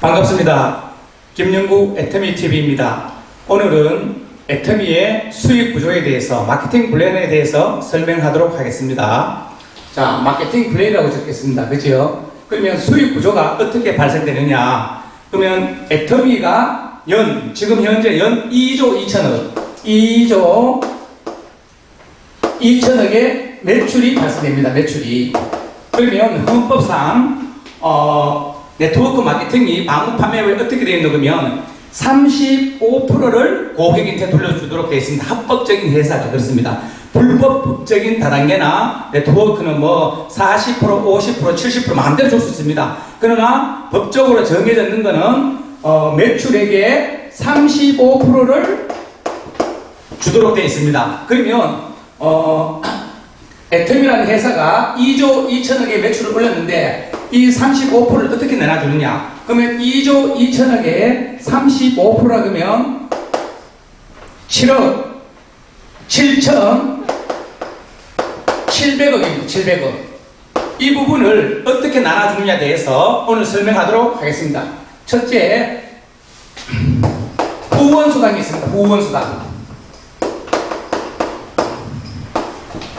반갑습니다. 김영구 애터미TV입니다. 오늘은 애터미의 수익 구조에 대해서, 마케팅 플랜에 대해서 설명하도록 하겠습니다. 자, 마케팅 플랜이라고 적겠습니다. 그죠? 그러면 수익 구조가 어떻게 발생되느냐? 그러면 애터미가 지금 현재 연 2조 2천억, 2조 2천억의 매출이 발생됩니다. 매출이. 그러면 헌법상 네트워크 마케팅이 방문 판매에 어떻게 되어 있는 거면 35%를 고객한테 돌려주도록 되어 있습니다. 합법적인 회사가 그렇습니다. 불법적인 다단계나 네트워크는 뭐 40%, 50%, 70% 마음대로 줄 수 있습니다. 그러나 법적으로 정해져 있는 거는 매출액의 35%를 주도록 되어 있습니다. 그러면 애터미라는 회사가 2조 2천억의 매출을 올렸는데 이 35%를 어떻게 내놔주느냐? 그러면 2조 2천억에 35%라 그러면 7억 7,700억입니다. 700억. 이 부분을 어떻게 나눠주느냐에 대해서 오늘 설명하도록 하겠습니다. 첫째, 후원수당이 있습니다. 후원수당.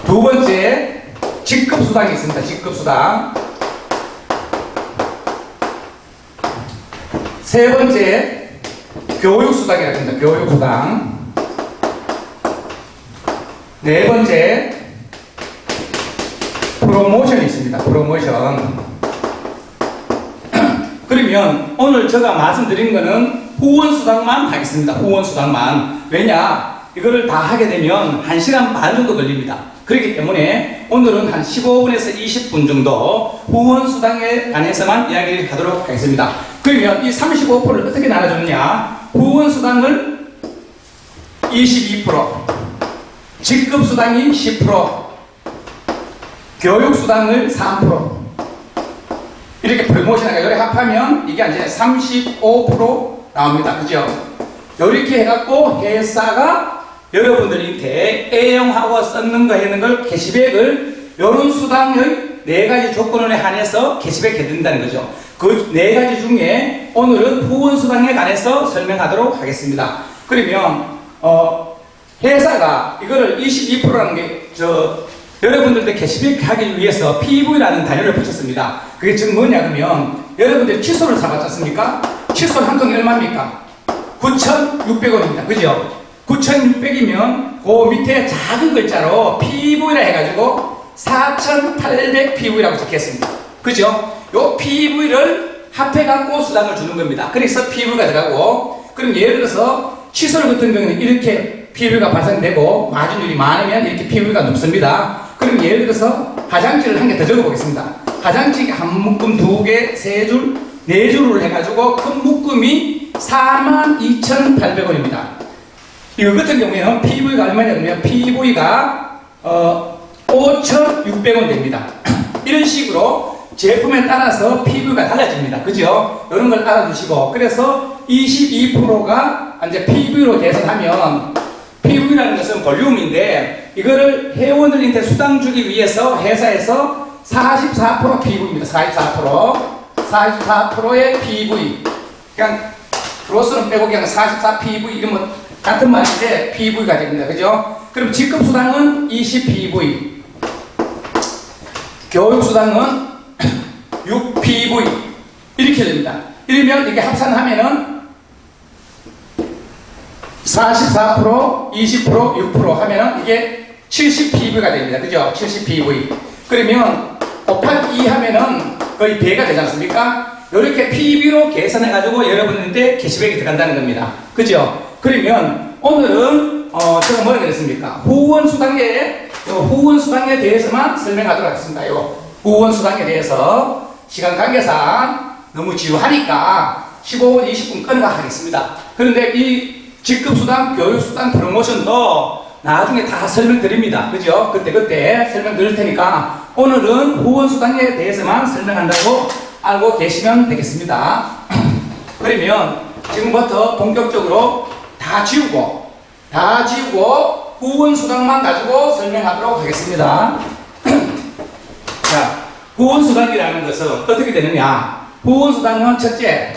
두 번째, 직급수당이 있습니다. 직급수당. 세 번째, 교육수당이라고 합니다. 교육수당. 네 번째, 프로모션이 있습니다. 프로모션. 그러면 오늘 제가 말씀드린 거는 후원수당만 하겠습니다. 후원수당만. 왜냐? 이거를 다 하게 되면 1시간 반 정도 걸립니다. 그렇기 때문에 오늘은 한 15분에서 20분 정도 후원수당에 관해서만 이야기를 하도록 하겠습니다. 그러면 이 35%를 어떻게 나눠주느냐? 후원수당을 22%, 직급수당이 10%, 교육수당을 3%. 이렇게 프로모션하게 이렇게 합하면 이게 이제 35% 나옵니다. 그죠? 이렇게 해갖고 회사가 여러분들한테 애용하고 썼는 거 했는 걸 캐시백을 이런 수당의 4가지 조건에 한해서 캐시백 해드린다는 거죠. 그 4가지 중에 오늘은 후원수당에 관해서 설명하도록 하겠습니다. 그러면 회사가 이거를 22%라는 게 여러분들한테 캐시백 하기 위해서 PV라는 단위를 붙였습니다. 그게 즉 뭐냐 그러면 여러분들이 칫솔을 사봤지 않습니까? 칫솔 한 통이 얼마입니까? 9,600원입니다. 그죠? 9,600이면 그 밑에 작은 글자로 PV라 해가지고 4,800 PV라고 적혔습니다. 그죠? 요 PV를 합해갖고 수당을 주는 겁니다. 그래서 PV가 들어가고, 그럼 예를 들어서 칫솔 같은 경우는 이렇게 PV가 발생되고 마진율이 많으면 이렇게 PV가 높습니다. 그럼 예를 들어서 화장지를 한 개 더 적어보겠습니다. 화장지 한 묶음, 2개, 3줄, 4줄을 해가지고 큰 묶음이 42,800원입니다. 이거 같은 경우에는 PV가 얼마냐면 PV가 5,600원 됩니다. 이런 식으로 제품에 따라서 PV가 달라집니다. 그죠? 이런 걸 알아두시고, 그래서 22%가 이제 PV로 계산하면, PV라는 것은 볼륨인데 이거를 회원들한테 수당 주기 위해서 회사에서 44% PV입니다. 44%의 PV. 그냥 플러스는 빼고 그냥 44 PV 이러면 같은 말인데 PV가 됩니다. 그죠? 그럼 직급수당은 20 PV, 교육수당은 6 PV 이렇게 됩니다. 이러면 이게 합산하면은 44%, 20%, 6% 하면은 이게 70 PV가 됩니다. 그죠? 70 PV. 그러면 곱하기 2 하면은 거의 배가 되지 않습니까? 이렇게 PV로 계산해가지고 여러분한테 캐시백이 들어간다는 겁니다. 그죠? 그러면 오늘은 제가 뭐라 그랬습니까? 후원수당에 대해서만 설명하도록 하겠습니다. 후원수당에 대해서 시간 관계상 너무 지루하니까 15분, 20분 끊어가 하겠습니다. 그런데 이 직급수당, 교육수당, 프로모션도 나중에 다 설명드립니다. 그죠? 그때 설명드릴 테니까 오늘은 후원수당에 대해서만 설명한다고 알고 계시면 되겠습니다. 그러면 지금부터 본격적으로 다 지우고 후원수당만 가지고 설명하도록 하겠습니다. 자, 후원수당이라는 것은 어떻게 되느냐? 후원수당은 첫째,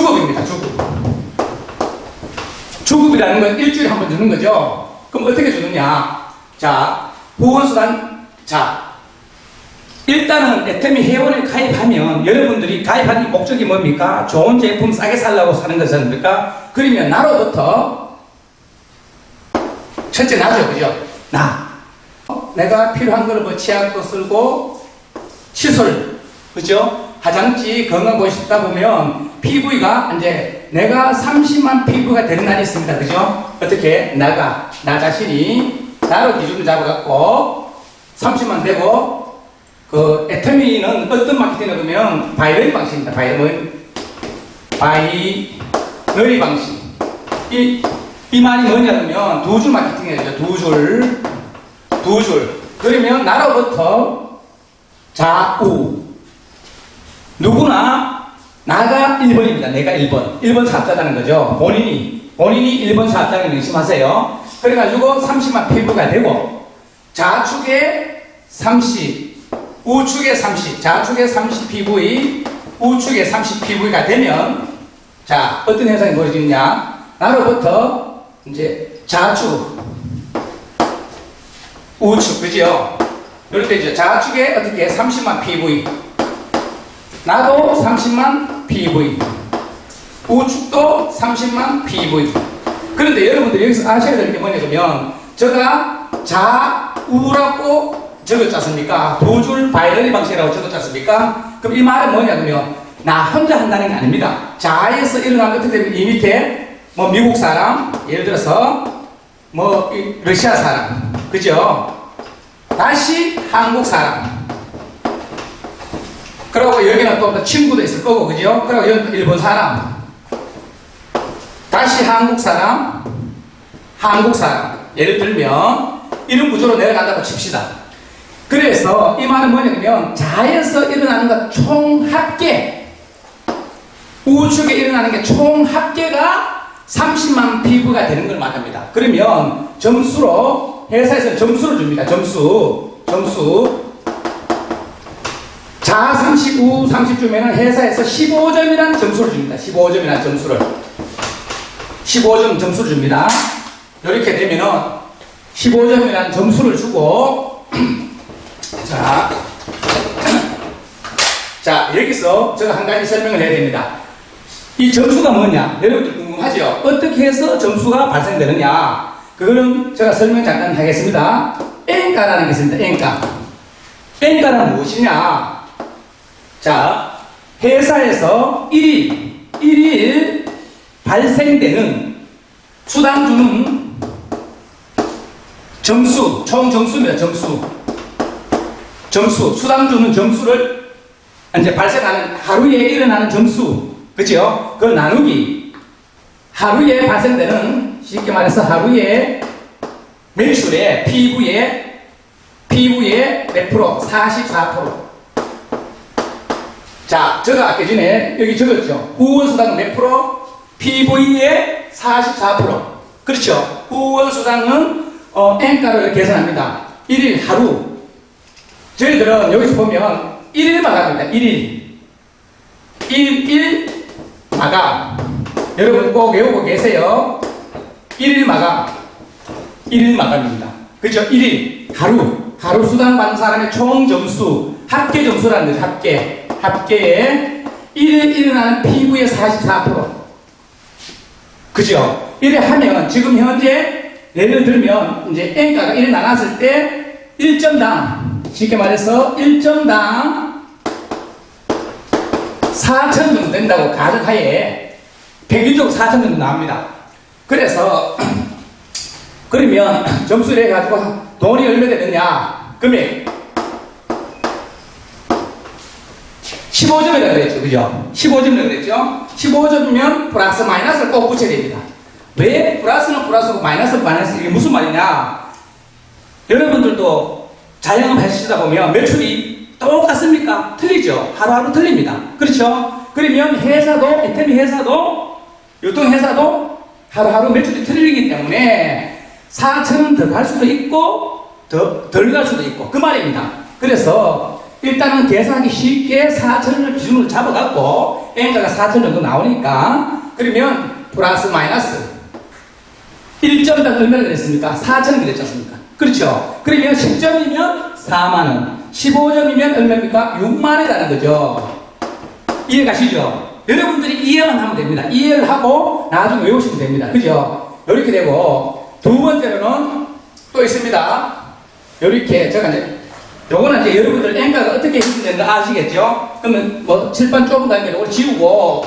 주급입니다. 주급. 주급이라는 건 일주일에 한 번 주는 거죠. 그럼 어떻게 주느냐? 자, 후원수당. 자, 일단은 애터미 회원에 가입하면 여러분들이 가입하는 목적이 뭡니까? 좋은 제품 싸게 살라고 사는 것이 아닙니까? 그러면 나로부터 첫째 나죠, 그죠? 내가 필요한 걸 뭐 치약도 쓰고 시술, 그죠? 화장지 건강 보고 싶다 보면 PV가 이제 내가 30만 PV가 되는 날이 있습니다, 그죠? 어떻게? 나 자신이 나로 기준을 잡아갖고 30만 되고 그 애터미는 어떤 마케팅을 보면 바이너리 방식입니다. 바이너리 방식. 이 말이 뭐냐면 두 줄 마케팅이죠. 두 줄. 그러면 나로부터 좌우. 누구나 나가 1번입니다. 내가 1번. 1번 사업자라는 거죠. 본인이 1번 사업자를 의심하세요. 그래가지고 30만 피부가 되고 좌측에 30, 우측에 30, 좌측에 30 PV, 우측에 30 PV가 되면 자, 어떤 현상이 벌어지느냐? 나로부터 이제 좌측, 우측, 그죠? 이럴 때 이제 좌측에 어떻게 30만 PV, 나도 30만 PV, 우측도 30만 PV. 그런데 여러분들이 여기서 아셔야 될 게 뭐냐면 제가 좌우라고 적었지 않습니까? 두 줄 바이너리 방식이라고 적었지 않습니까? 그럼 이 말은 뭐냐면 나 혼자 한다는 게 아닙니다. 좌에서 일어나면 어떻게 되면 이 밑에 뭐 미국 사람, 예를 들어서 뭐 러시아 사람, 그죠? 다시 한국 사람. 그리고 여기는 또 친구도 있을 거고, 그죠? 그리고 여기 일본 사람. 다시 한국 사람. 예를 들면 이런 구조로 내려간다고 칩시다. 그래서 이 말은 뭐냐면 좌에서 일어나는 것 총합계, 우측에 일어나는 게 총합계가 30만 피부가 되는 걸 말합니다. 그러면 점수로 회사에서 점수를 줍니다. 점수. 좌 30, 우 30 주면은 회사에서 15점이라는 점수를 줍니다. 15점이라는 점수를. 15점 점수를 줍니다. 이렇게 되면은 15점이라는 점수를 주고 자, 여기서 제가 한 가지 설명을 해야 됩니다. 이 점수가 뭐냐? 여러분들 궁금하죠? 어떻게 해서 점수가 발생되느냐? 그거는 제가 설명 잠깐 하겠습니다. N가라는 게 있습니다. N가는 무엇이냐? 자, 회사에서 1일 발생되는 수당주는 점수, 총 점수입니다. 점수, 수당주는 점수를 이제 발생하는 하루에 일어나는 점수, 그죠? 그 나누기 하루에 발생되는, 쉽게 말해서 하루에 매출의 PV의 몇 프로? 44%. 자, 제가 아까 전에 여기 적었죠. 후원수당 몇 프로? PV의 44%. 그렇죠. 후원수당은 N가로 계산합니다. 1일 하루. 저희들은 여기서 보면 1일 마감입니다. 1일 마감. 여러분 꼭 외우고 계세요. 1일 마감입니다. 그렇죠. 1일 하루 수당 받는 사람의 총 점수, 합계 점수라는 거죠. 합계에 1일 일어나는 PV의 44%. 그죠? 이래 하면 지금 현재 예를 들면 이제 N가가 1에 나눴을 때 1점당, 쉽게 말해서 1점당 4천 정도 된다고 가정하에 평균적으로 4천 정도 나옵니다. 그래서 그러면 점수를 해가지고 돈이 얼마 되느냐? 금액 15점이라고 그랬죠. 그죠? 15점이라고 그랬죠? 15점이면 플러스 마이너스를 꼭 붙여야 됩니다. 왜 플러스는 플러스고 마이너스는 마이너스? 이게 무슨 말이냐? 여러분들도 자영업 하시다 보면 매출이 똑같습니까? 틀리죠? 하루하루 틀립니다. 그렇죠? 그러면 애터미 회사도, 유통회사도 하루하루 매출이 틀리기 때문에 4천원 더 갈 수도 있고 덜 갈 수도 있고 그 말입니다. 그래서 일단은 계산하기 쉽게 4천원을 기준으로 잡아갖고 N가가 4천 정도 나오니까, 그러면 플러스 마이너스 1점당 얼마나 그랬습니까? 4천 그랬지 않습니까? 그렇죠? 그러면 10점이면 4만원, 15점이면 얼마입니까? 6만원이라는 거죠. 이해가시죠? 여러분들이 이해만 하면 됩니다. 이해를 하고 나중에 외우시면 됩니다. 그죠? 이렇게 되고, 두 번째로는 또 있습니다. 이렇게 제가 이제 요거는 이제 여러분들 N가가 어떻게 해석되는 거 아시겠죠? 그러면 뭐 칠판 좁은 다음에 이걸 지우고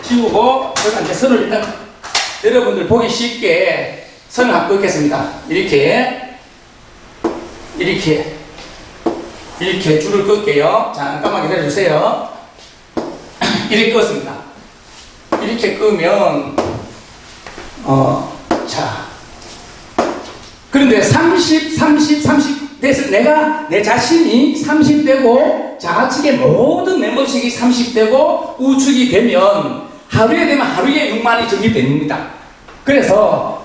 제가 이제 선을 일단 여러분들 보기 쉽게 선을 한번 긋겠습니다. 이렇게 줄을 긋게요. 잠깐만 기다려주세요. 이렇게 긋습니다. 이렇게 끄면 자, 그런데 30 돼서 내 자신이 30되고 좌측의 모든 멤버식이 30되고 우측이 되면 하루에 되면 하루에 6만이 적립됩니다. 그래서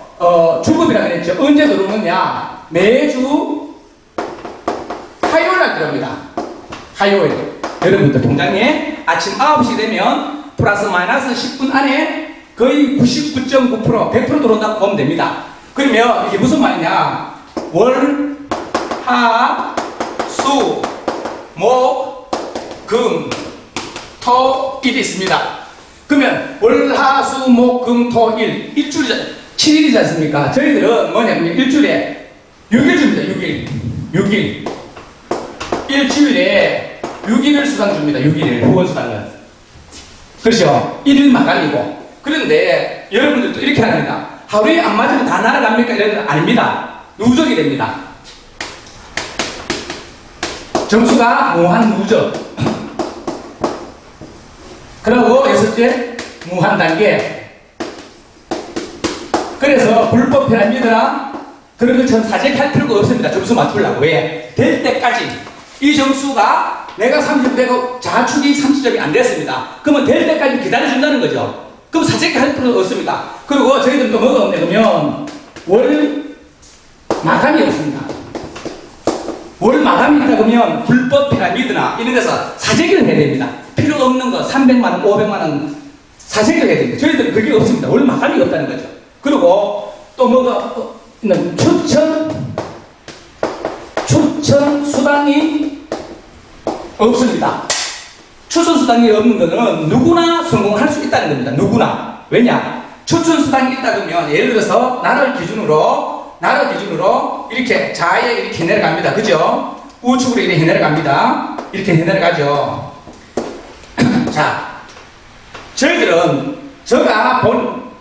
주급이라고 했죠. 언제 들어오느냐? 매주 화요일 날 들어옵니다. 화요일. 여러분들 통장에 아침 9시 되면 플러스 마이너스 10분 안에 거의 99.9% 100% 들어온다고 보면 됩니다. 그러면 이게 무슨 말이냐? 월, 하, 수, 목, 금, 토, 일이 있습니다. 그러면 월, 하, 수, 목, 금, 토, 일. 일주일이 7일이지 않습니까? 저희들은 뭐냐면 일주일에 6일 줍니다. 6일. 일주일에 6일을 수당 줍니다. 6일 후원 수당은. 그렇죠? 1일 마감이고. 그런데 여러분들도 이렇게 합니다. 하루에 안 맞으면 다 날아갑니까? 이러면 아닙니다. 누적이 됩니다. 점수가 무한 누적. 그리고 여섯째 무한 단계. 그래서 불법 피라미드나 그런 거 전 사재할 필요가 없습니다. 점수 맞추려고. 왜? 될 때까지 이 점수가 내가 30되고 좌측이 30점이 안 됐습니다. 그러면 될 때까지 기다려준다는 거죠. 그럼 사재기 할 필요가 없습니다. 그리고 저희들도 뭐가 없냐 그러면 월 마감이 없습니다. 월 마감이 있다 그러면 불법 피라미드나 이런 데서 사재기를 해야 됩니다. 필요 없는 거 300만원, 500만원 사재기를 해야 됩니다. 저희들은 그게 없습니다. 월 마감이 없다는 거죠. 그리고 또 뭐가 있는 추천 수당이 없습니다. 추천 수당이 없는 거는 누구나 성공할 수 있다는 겁니다. 누구나. 왜냐? 추천 수당이 있다 그러면 예를 들어서 나를 기준으로 이렇게 좌에 이렇게 내려갑니다. 그죠? 우측으로 이렇게 내려갑니다. 이렇게 내려가죠. 자, 저희들은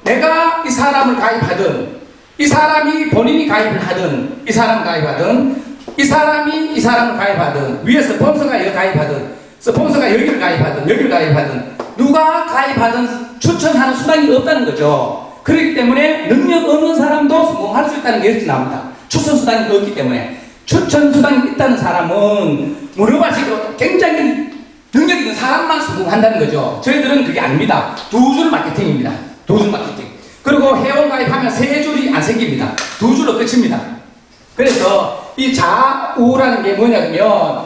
내가 이 사람을 가입하든 이 사람이 본인이 가입을 하든 이 사람 가입하든 이 사람이 이 사람을 가입하든 위에 스폰서가 여기 가입하든 스폰서가 여기를 가입하든 누가 가입하든 추천하는 수당이 없다는 거죠. 그렇기 때문에 능력 없는 사람도 성공할 수 있다는 게 이렇게 나옵니다. 추천 수당이 없기 때문에. 추천 수당이 있다는 사람은 물어봐시고 굉장히 능력 있는 사람만 성공한다는 거죠. 저희들은 그게 아닙니다. 두 줄 마케팅입니다. 두 줄 마케팅. 그리고 회원 가입하면 세 줄이 안 생깁니다. 두 줄로 끝입니다. 그래서 이 좌우라는 게 뭐냐면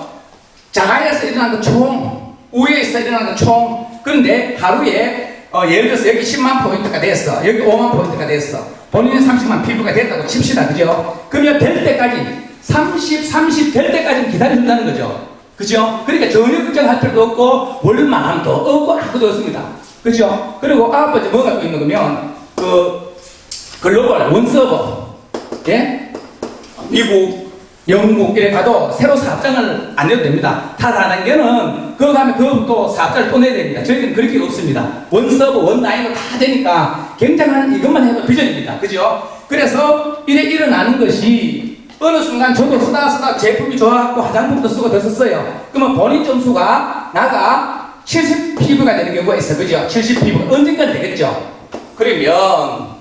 좌에서 일어나는 총, 우에서 일어나는 총. 그런데 하루에 예를 들어서 여기 10만 포인트가 됐어. 여기 5만 포인트가 됐어. 본인은 30만 피부가 됐다고 칩시다. 그죠? 그러면 될 때까지 30 될 때까지 기다려준다는 거죠. 그죠? 그러니까 전혀 걱정할 필요도 없고 월마감도 없고 아무것도 없습니다. 그죠? 그리고 아홉 번째 뭐가 또 있는 거면 글로벌 원서버, 예? 미국, 영국 이래 가도 새로 사업장을 안 내도 됩니다. 다 단계는 그거 가면 그것도 사업자를 또 내야 됩니다. 저희들은 그렇게 없습니다. 원서버, 원라인으로 다 되니까 굉장한 이것만 해도 비전입니다. 그죠? 그래서 이래 일어나는 것이 어느 순간 저도 쓰다 제품이 좋아갖고 화장품도 쓰고 더 썼어요. 그러면 본인 점수가 나가 70 피부가 되는 경우가 있어. 그죠? 70 피부가 언젠간 되겠죠? 그러면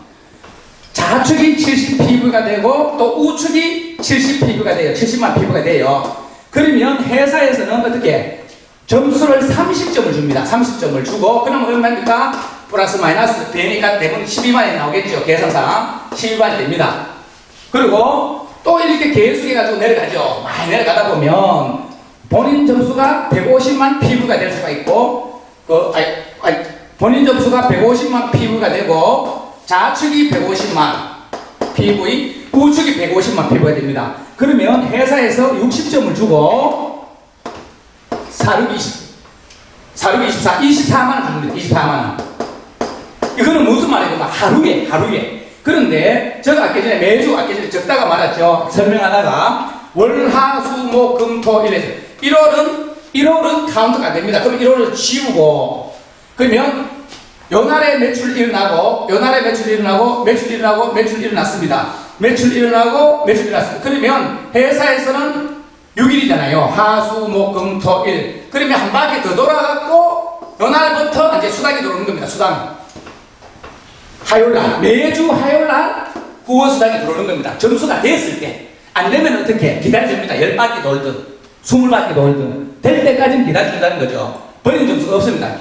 좌측이 70 피부가 되고 또 우측이 70 피부가 돼요. 70만 피부가 돼요. 그러면 회사에서는 어떻게 점수를 30점을 줍니다. 30점을 주고 그러면 얼마입니까? 플러스 마이너스 되니까 대부분 12만이 나오겠죠. 계산상 12만이 됩니다. 그리고 또 이렇게 계속해가지고 내려가죠. 많이 내려가다 보면 본인 점수가 150만 피부가 될 수가 있고 본인 점수가 150만 PV가 되고 좌측이 150만 PV, 우측이 150만 PV가 됩니다. 그러면 회사에서 60점을 주고 4,624, 24만 원 줍니다. 24만 원. 이거는 무슨 말이에요? 하루에. 그런데 제가 아까 전에 적다가 말았죠. 설명하다가 월, 화, 수, 목, 금, 토, 일 1월은 카운트가 안 됩니다. 그럼 1월을 지우고, 그러면 요날에 매출 일어나고, 매출 일어났습니다. 매출 일어나고. 그러면 회사에서는 6일이잖아요. 화, 수, 목, 금, 토, 일. 그러면 한 바퀴 더 돌아갔고, 요날부터 이제 수당이 들어오는 겁니다. 수당. 매주 화요일날 후원수당이 들어오는 겁니다. 점수가 됐을 때. 안 되면 어떻게? 기다려줍니다. 10바퀴 돌든, 20바퀴 돌든. 될 때까지는 기다려준다는 거죠. 버리는 점수가 없습니다.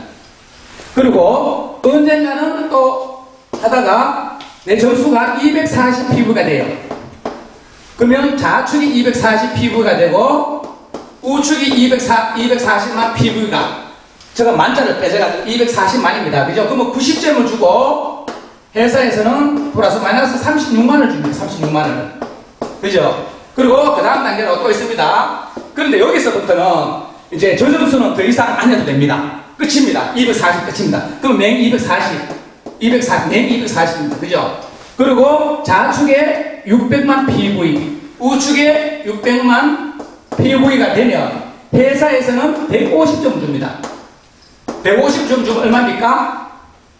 그리고 언젠가는 또 하다가 내 점수가 240 PV가 돼요. 그러면 좌측이 240 PV가 되고 우측이 240만 PV가, 제가 만자를 빼져가지고 240만입니다. 그죠? 그러면 90점을 주고 회사에서는 플러스 마이너스 36만원을 줍니다. 36만원을. 그죠? 그리고 그 다음 단계는 또 있습니다. 그런데 여기서부터는 이제 저 점수는 더 이상 안 해도 됩니다. 끝입니다. 240 끝입니다. 그럼 맹 240입니다. 그죠? 그리고 좌측에 600만 PV, 우측에 600만 PV가 되면 회사에서는 150점 줍니다. 150점 주면 얼마입니까?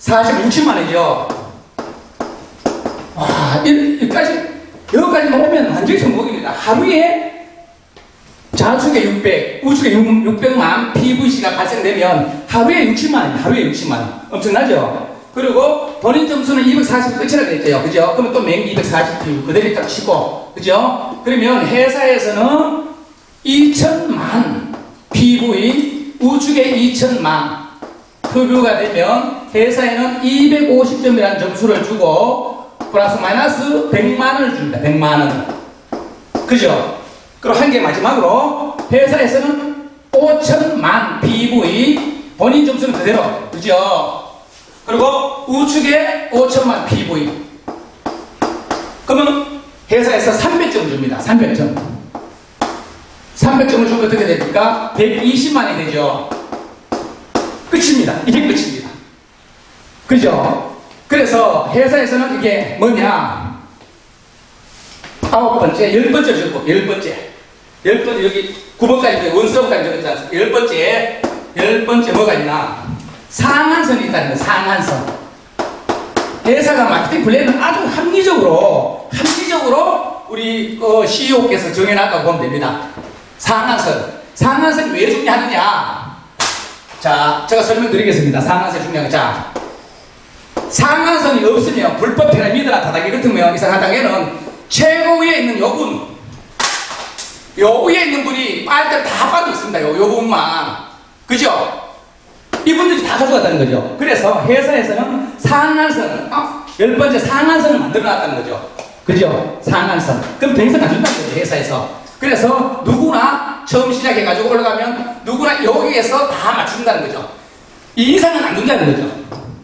60만원이죠. 와, 여기까지만 오면 완전히 성공입니다. 하루에 좌측에 600, 우측에 600만 PVC가 발생되면 하루에 60만원. 엄청나죠? 그리고 본인 점수는 240 끝이라고 했죠. 그죠? 그러면 또 맹 240 PV 그대로 딱 치고, 그죠? 그러면 회사에서는 2천만 PV, 우측에 2천만 PV가 되면 회사에는 250점이라는 점수를 주고 플러스 마이너스 100만원을 줍니다. 100만원. 그죠? 그리고 한 개 마지막으로 회사에서는 5천만 PV, 본인 점수는 그대로. 그죠? 그리고 우측에 5천만 PV. 그러면 회사에서 300점 줍니다. 300점. 300점을 주면 어떻게 됩니까? 120만이 되죠. 끝입니다. 이게 끝입니다. 그죠? 그래서 회사에서는 이게 뭐냐? 9번째, 10번째 주고, 10번째 여기 9번까지 원서부까지 적었지 않습니까? 10번째 뭐가 있나? 상한선이 있다는 거예요. 상한선. 회사가 마케팅 플랜은 아주 합리적으로 우리 CEO께서 정해놨다고 보면 됩니다. 상한선이 왜 중요하느냐? 자, 제가 설명드리겠습니다. 상한선이 중요한 거. 자, 상한선이 없으면 불법 피라미드나 다단계 같으면 이상한 단계는 최고 위에 있는 요 위에 있는 분이 빨대를 다 빠지고 있습니다. 요 부분만. 그죠? 이분들이 다 가져갔다는 거죠. 그래서 회사에서는 상한선, 10번째 상한선을 만들어 놨다는 거죠. 그죠? 상한선. 그럼 더 이상 안 준다는 거죠, 회사에서. 그래서 누구나 처음 시작해가지고 올라가면 누구나 여기에서 다 맞춘다는 거죠. 이 이상은 안 준다는 거죠.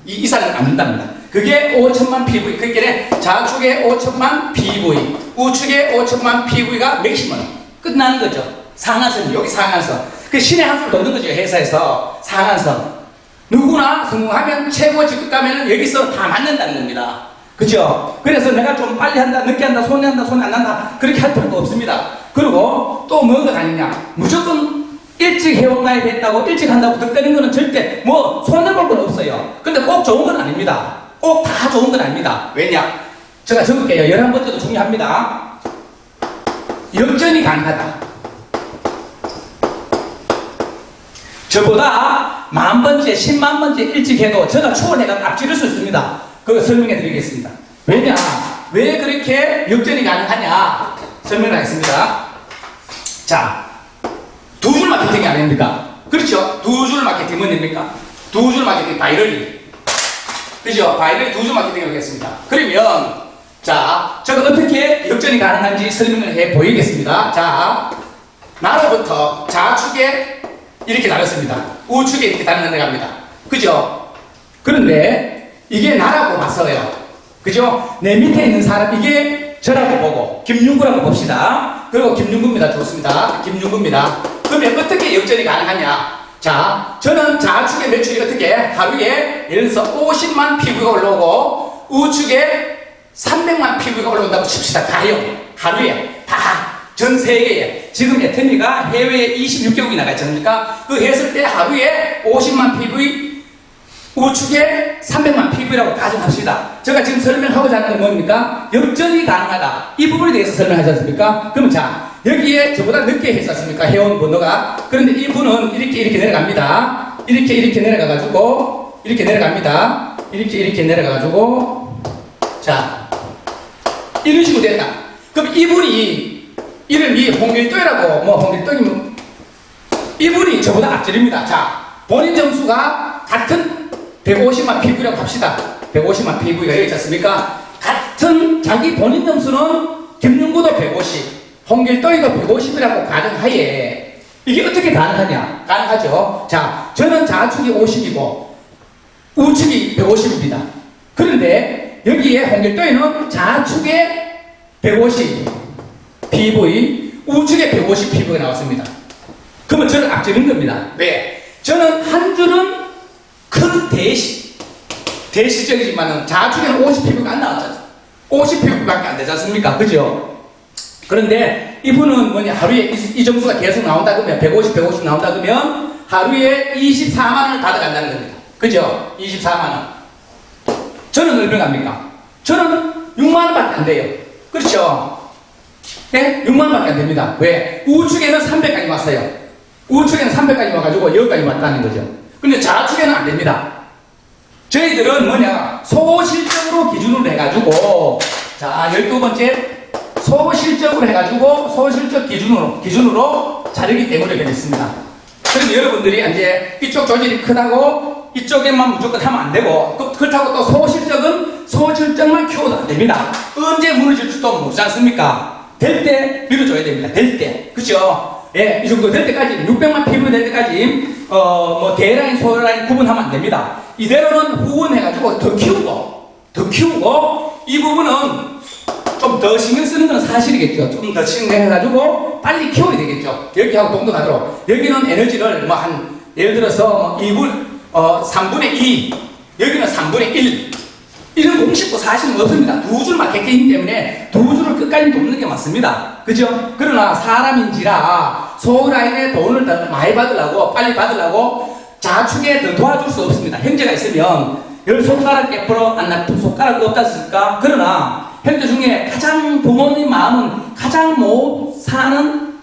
이 이상은 안 준답니다. 그게 5천만 PV. 그러니까 좌측에 5천만 PV, 우측에 5천만 PV가 맥시멈. 끝나는 거죠. 상한선, 여기 상한선. 그 신의 한 수를 넣는 거죠, 회사에서. 상한선. 누구나 성공하면 최고 직급 가면은 여기서 다 맞는다는 겁니다. 그죠? 그래서 내가 좀 빨리 한다, 늦게 한다, 손이 한다, 손이 안 난다, 그렇게 할 필요가 없습니다. 그리고 또 뭐가 다니냐? 무조건 일찍 회원가입 했다고 일찍 한다고 득되는 거는 절대 손해볼 건 없어요. 근데 꼭 좋은 건 아닙니다. 꼭 다 좋은 건 아닙니다. 왜냐? 제가 적을게요. 11번째도 중요합니다. 역전이 가능하다. 저보다 10,000번째, 100,000번째 일찍 해도 제가 추월해가 앞지를 수 있습니다. 그거 설명해 드리겠습니다. 왜냐? 왜 그렇게 역전이 가능하냐? 설명하겠습니다. 자, 두 줄 마케팅이 아닙니까? 그렇죠? 두 줄 마케팅 뭔입니까? 두 줄 마케팅 바이럴리. 그죠? 바이럴리 두 줄 마케팅을 하겠습니다. 그러면 자, 제가 어떻게 역전이 가능한지 설명을 해 보이겠습니다. 자, 나로부터 좌측에 이렇게 나눴습니다. 우측에 이렇게 나눠갑니다. 그죠? 그런데 이게 나라고 봤어요. 그죠? 내 밑에 있는 사람, 이게 저라고 보고, 김윤구라고 봅시다. 그리고 김윤구입니다. 좋습니다. 김윤구입니다. 그러면 어떻게 역전이 가능하냐? 자, 저는 좌측의 매출이 어떻게 하루에 예를 들어서 50만 PV가 올라오고 우측에 300만 PV가 올라온다고 칩시다. 가요. 하루에 다 전 세계에 지금 애터미가 해외에 26개국이 나가 있지 않습니까? 그 했을 때 하루에 50만 PV 우측에 300만 PV라고 가정합시다. 제가 지금 설명하고자 하는 건 뭡니까? 역전이 가능하다. 이 부분에 대해서 설명하지 않습니까? 그러면 자, 여기에 저보다 늦게 했었습니까? 해온 번호가. 그런데 이 분은 이렇게 내려갑니다. 이렇게 내려가가지고, 이렇게 내려갑니다. 이렇게 내려가가지고, 자, 이런 식으로 됐다. 그럼 이분이, 이름이 홍길동이라고, 홍길동이면, 이분이 저보다 앞질입니다. 자, 본인 점수가 같은 150만 PV라고 합시다. 150만 PV가 여기 있지 않습니까? 같은 자기 본인 점수는 김윤구도 150, 홍길동이도 150이라고 가정하에 이게 어떻게 가능하냐? 가능하죠. 자, 저는 좌측이 50이고 우측이 150입니다. 그런데 여기에 홍길동이는 좌측에 150 PV, 우측에 150 PV가 나왔습니다. 그러면 저는 앞지른 겁니다. 왜? 저는 한 줄은 큰 대시적이지만은 좌측에는 50 PV가 안 나왔잖아요. 50 PV밖에 안 되지 않습니까? 그죠? 그런데 이분은 뭐냐, 하루에 이 점수가 계속 나온다 그러면 150 나온다 그러면 하루에 24만 원을 받아간다는 겁니다. 그죠? 24만 원. 저는 얼마 갑니까? 저는 6만 원밖에 안 돼요. 그렇죠? 네? 6만 원밖에 안 됩니다. 왜? 우측에는 300까지 왔어요. 우측에는 300까지 와가지고 여기까지 왔다는 거죠. 근데 좌측에는 안 됩니다. 저희들은 뭐냐, 소실적으로 기준으로 해가지고, 자, 12번째, 소실적으로 해가지고, 소실적 기준으로 자르기 때문에 그랬습니다. 그럼 여러분들이 이제 이쪽 조직이 크다고 이쪽에만 무조건 하면 안 되고, 그렇다고 또 소실적만 키워도 안 됩니다. 언제 무너질지도 모르지 않습니까? 될 때 밀어줘야 됩니다. 될 때. 그죠? 예, 이 정도 될 때까지, 600만 PV 될 때까지, 대라인, 소라인 구분하면 안 됩니다. 이대로는 후원해가지고 더 키우고, 이 부분은 좀 더 신경 쓰는 건 사실이겠죠. 좀 더 신경해가지고 빨리 키워야 되겠죠. 여기하고 동등하도록. 여기는 에너지를 예를 들어서 3분의 2, 여기는 3분의 1. 이런 공식도 사실은 없습니다. 두 줄 맞겠기 때문에 두 줄을 끝까지 돕는 게 맞습니다. 그죠? 그러나 사람인지라 소라인에 돈을 더 많이 받으려고, 빨리 받으려고 좌측에 더 도와줄 수 없습니다. 형제가 있으면 열 손가락 깨풀어 안 나쁜 손가락이 없다 했을까? 그러나 형제 중에 가장 부모님 마음은 가장 못 사는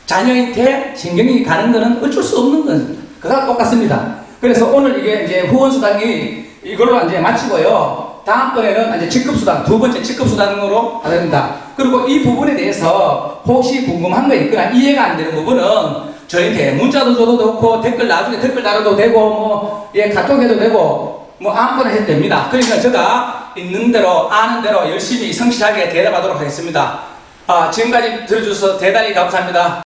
자녀한테 신경이 가는 것은 어쩔 수 없는 것입니다. 그거랑 똑같습니다. 그래서 오늘 이게 이제 후원수당이 이걸로 이제 마치고요. 다음번에는 이제 직급수당, 두 번째 직급수당으로 하게 됩니다. 그리고 이 부분에 대해서 혹시 궁금한 거 있거나 이해가 안 되는 부분은 저희한테 문자도 줘도 좋고, 나중에 댓글 달아도 되고, 카톡 해도 되고, 아무거나 해도 됩니다. 그러니까 제가 있는 대로, 아는 대로 열심히 성실하게 대답하도록 하겠습니다. 지금까지 들어주셔서 대단히 감사합니다.